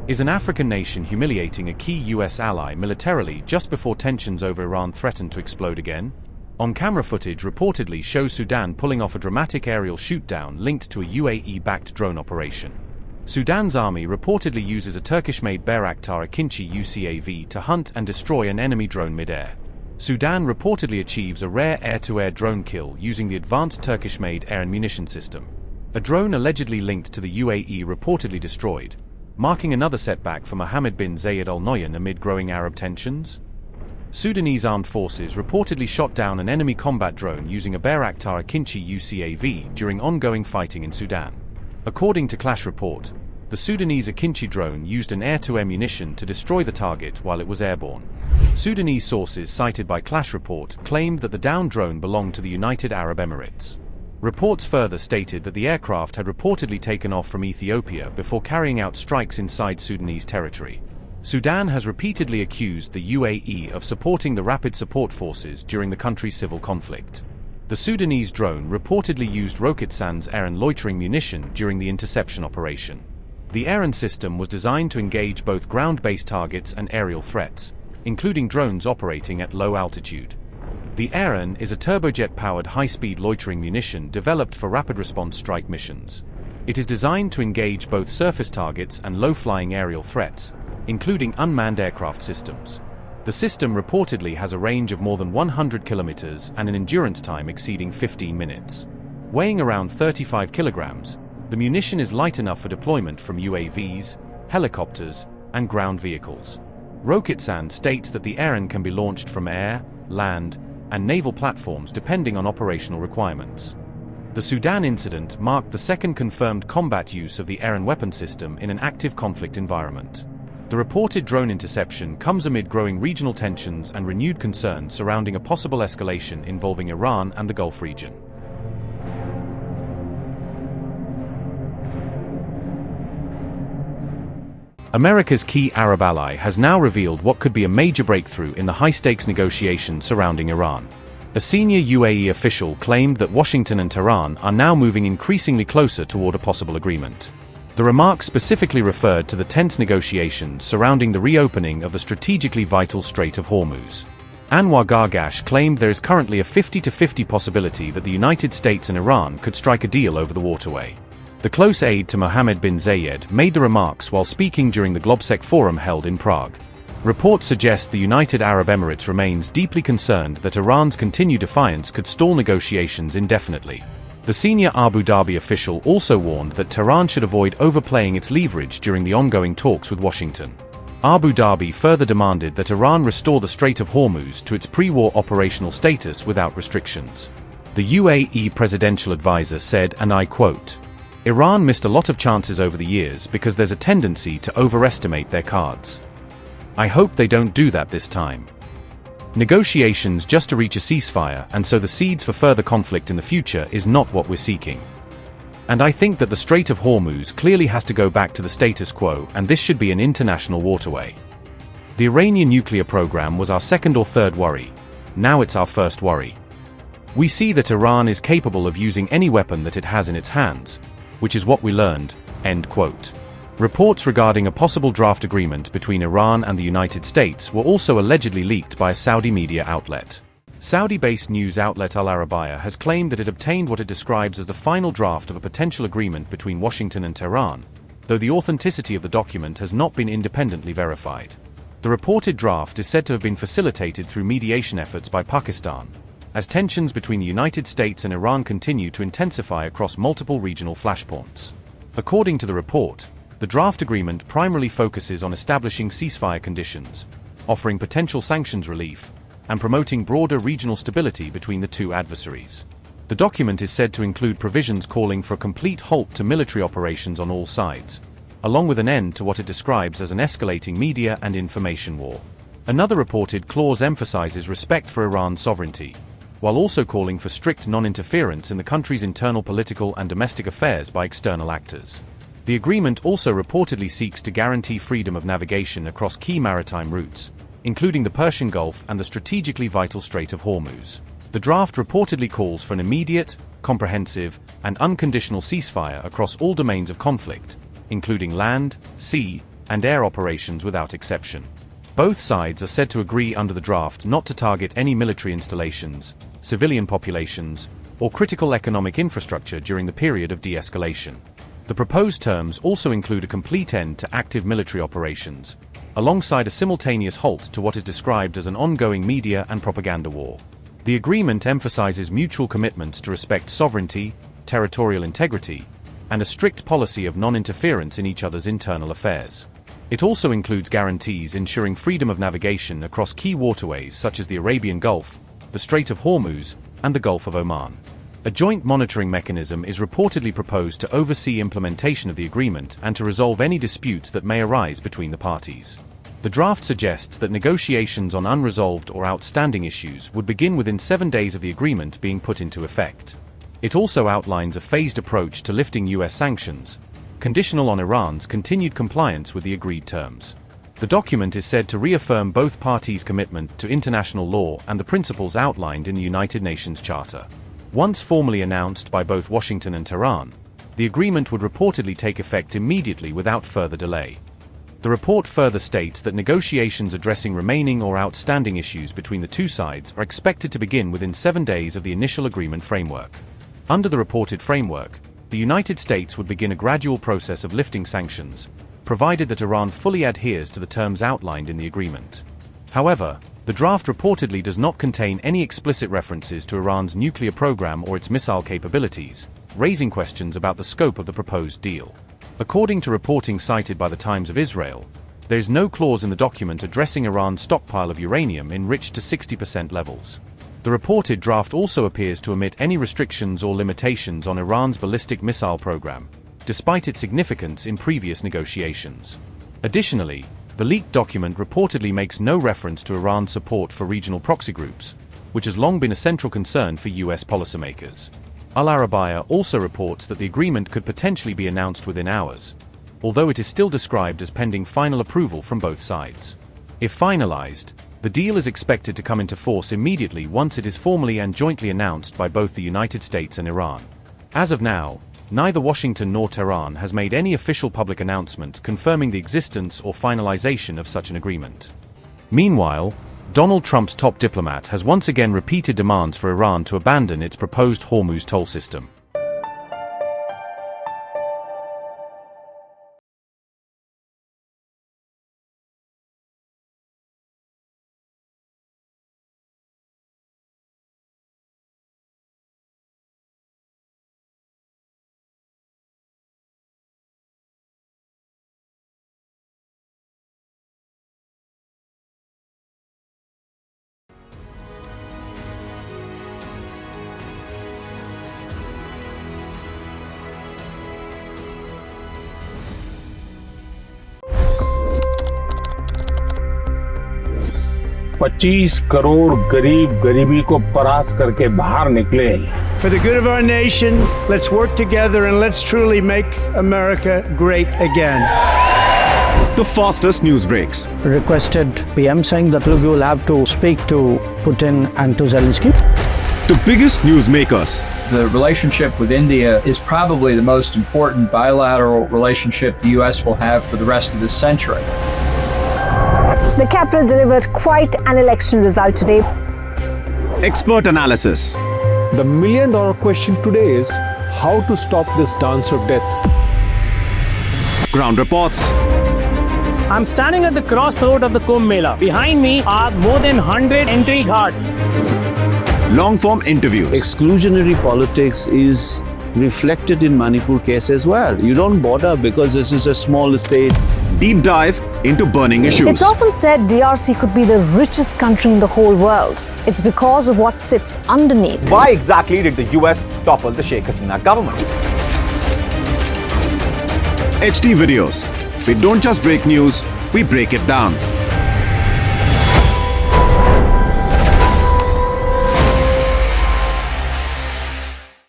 Is an African nation humiliating a key US ally militarily just before tensions over Iran threaten to explode again? On-camera footage reportedly shows Sudan pulling off a dramatic aerial shoot-down linked to a UAE-backed drone operation. Sudan's army reportedly uses a Turkish-made Bayraktar Akıncı UCAV to hunt and destroy an enemy drone mid-air. Sudan reportedly achieves a rare air-to-air drone kill using the advanced Turkish-made EREN munition system. A drone allegedly linked to the UAE reportedly destroyed, marking another setback for Mohammed bin Zayed Al Nahyan amid growing Arab tensions. Sudanese Armed Forces reportedly shot down an enemy combat drone using a Bayraktar Akıncı UCAV during ongoing fighting in Sudan. According to Clash Report, the Sudanese Akıncı drone used an air-to-air munition to destroy the target while it was airborne. Sudanese sources cited by Clash Report claimed that the downed drone belonged to the United Arab Emirates. Reports further stated that the aircraft had reportedly taken off from Ethiopia before carrying out strikes inside Sudanese territory. Sudan has repeatedly accused the UAE of supporting the Rapid Support Forces during the country's civil conflict. The Sudanese drone reportedly used Roketsan EREN loitering munition during the interception operation. The EREN system was designed to engage both ground-based targets and aerial threats, including drones operating at low altitude. The EREN is a turbojet-powered high-speed loitering munition developed for rapid response strike missions. It is designed to engage both surface targets and low-flying aerial threats, including unmanned aircraft systems. The system reportedly has a range of more than 100 kilometers and an endurance time exceeding 15 minutes. Weighing around 35 kilograms, the munition is light enough for deployment from UAVs, helicopters, and ground vehicles. Roketsan states that the EREN can be launched from air, land, and naval platforms depending on operational requirements. The Sudan incident marked the second confirmed combat use of the EREN weapon system in an active conflict environment. The reported drone interception comes amid growing regional tensions and renewed concerns surrounding a possible escalation involving Iran and the Gulf region. America's key Arab ally has now revealed what could be a major breakthrough in the high-stakes negotiations surrounding Iran. A senior UAE official claimed that Washington and Tehran are now moving increasingly closer toward a possible agreement. The remarks specifically referred to the tense negotiations surrounding the reopening of the strategically vital Strait of Hormuz. Anwar Gargash claimed there is currently a 50-50 possibility that the United States and Iran could strike a deal over the waterway. The close aide to Mohammed bin Zayed made the remarks while speaking during the Globsec forum held in Prague. Reports suggest the United Arab Emirates remains deeply concerned that Iran's continued defiance could stall negotiations indefinitely. The senior Abu Dhabi official also warned that Tehran should avoid overplaying its leverage during the ongoing talks with Washington. Abu Dhabi further demanded that Iran restore the Strait of Hormuz to its pre-war operational status without restrictions. The UAE presidential advisor said, and I quote, "Iran missed a lot of chances over the years because there's a tendency to overestimate their cards. I hope they don't do that this time. Negotiations just to reach a ceasefire and sow the seeds for further conflict in the future is not what we're seeking. And I think that the Strait of Hormuz clearly has to go back to the status quo, and this should be an international waterway. The Iranian nuclear program was our second or third worry. Now it's our first worry. We see that Iran is capable of using any weapon that it has in its hands, which is what we learned." End quote. Reports regarding a possible draft agreement between Iran and the United States were also allegedly leaked by a Saudi media outlet. Saudi-based news outlet Al Arabiya has claimed that it obtained what it describes as the final draft of a potential agreement between Washington and Tehran, though the authenticity of the document has not been independently verified. The reported draft is said to have been facilitated through mediation efforts by Pakistan, as tensions between the United States and Iran continue to intensify across multiple regional flashpoints. According to the report, the draft agreement primarily focuses on establishing ceasefire conditions, offering potential sanctions relief, and promoting broader regional stability between the two adversaries. The document is said to include provisions calling for a complete halt to military operations on all sides, along with an end to what it describes as an escalating media and information war. Another reported clause emphasizes respect for Iran's sovereignty, while also calling for strict non-interference in the country's internal political and domestic affairs by external actors. The agreement also reportedly seeks to guarantee freedom of navigation across key maritime routes, including the Persian Gulf and the strategically vital Strait of Hormuz. The draft reportedly calls for an immediate, comprehensive, and unconditional ceasefire across all domains of conflict, including land, sea, and air operations without exception. Both sides are said to agree under the draft not to target any military installations, civilian populations, or critical economic infrastructure during the period of de-escalation. The proposed terms also include a complete end to active military operations, alongside a simultaneous halt to what is described as an ongoing media and propaganda war. The agreement emphasizes mutual commitments to respect sovereignty, territorial integrity, and a strict policy of non-interference in each other's internal affairs. It also includes guarantees ensuring freedom of navigation across key waterways such as the Arabian Gulf, the Strait of Hormuz, and the Gulf of Oman. A joint monitoring mechanism is reportedly proposed to oversee implementation of the agreement and to resolve any disputes that may arise between the parties. The draft suggests that negotiations on unresolved or outstanding issues would begin within 7 days of the agreement being put into effect. It also outlines a phased approach to lifting US sanctions, conditional on Iran's continued compliance with the agreed terms. The document is said to reaffirm both parties' commitment to international law and the principles outlined in the United Nations Charter. Once formally announced by both Washington and Tehran, the agreement would reportedly take effect immediately without further delay. The report further states that negotiations addressing remaining or outstanding issues between the two sides are expected to begin within 7 days of the initial agreement framework. Under the reported framework, the United States would begin a gradual process of lifting sanctions, provided that Iran fully adheres to the terms outlined in the agreement. However, the draft reportedly does not contain any explicit references to Iran's nuclear program or its missile capabilities, raising questions about the scope of the proposed deal. According to reporting cited by the Times of Israel, there is no clause in the document addressing Iran's stockpile of uranium enriched to 60% levels. The reported draft also appears to omit any restrictions or limitations on Iran's ballistic missile program, despite its significance in previous negotiations. Additionally, the leaked document reportedly makes no reference to Iran's support for regional proxy groups, which has long been a central concern for US policymakers. Al Arabiya also reports that the agreement could potentially be announced within hours, although it is still described as pending final approval from both sides. If finalized, the deal is expected to come into force immediately once it is formally and jointly announced by both the United States and Iran. As of now, neither Washington nor Tehran has made any official public announcement confirming the existence or finalization of such an agreement. Meanwhile, Donald Trump's top diplomat has once again repeated demands for Iran to abandon its proposed Hormuz toll system. $25 crore गरीब गरीबी को परास्त करके बाहर निकले। For the good of our nation, let's work together and let's truly make America great again. The fastest news breaks. Requested PM saying that look, you will have to speak to Putin and to Zelensky. The biggest news makers. The relationship with India is probably the most important bilateral relationship the US will have for the rest of this century. The capital delivered quite an election result today. Expert analysis. The million-dollar question today is how to stop this dance of death. Ground reports. I'm standing at the crossroad of the Kumbh Mela. Behind me are more than 100 entry ghats. Long-form interviews. Exclusionary politics is reflected in Manipur case as well. You don't bother because this is a small state. Deep dive into burning issues. It's often said DRC could be the richest country in the whole world. It's because of what sits underneath. Why exactly did the US topple the Sheikh Hasina government? HD videos. We don't just break news, we break it down.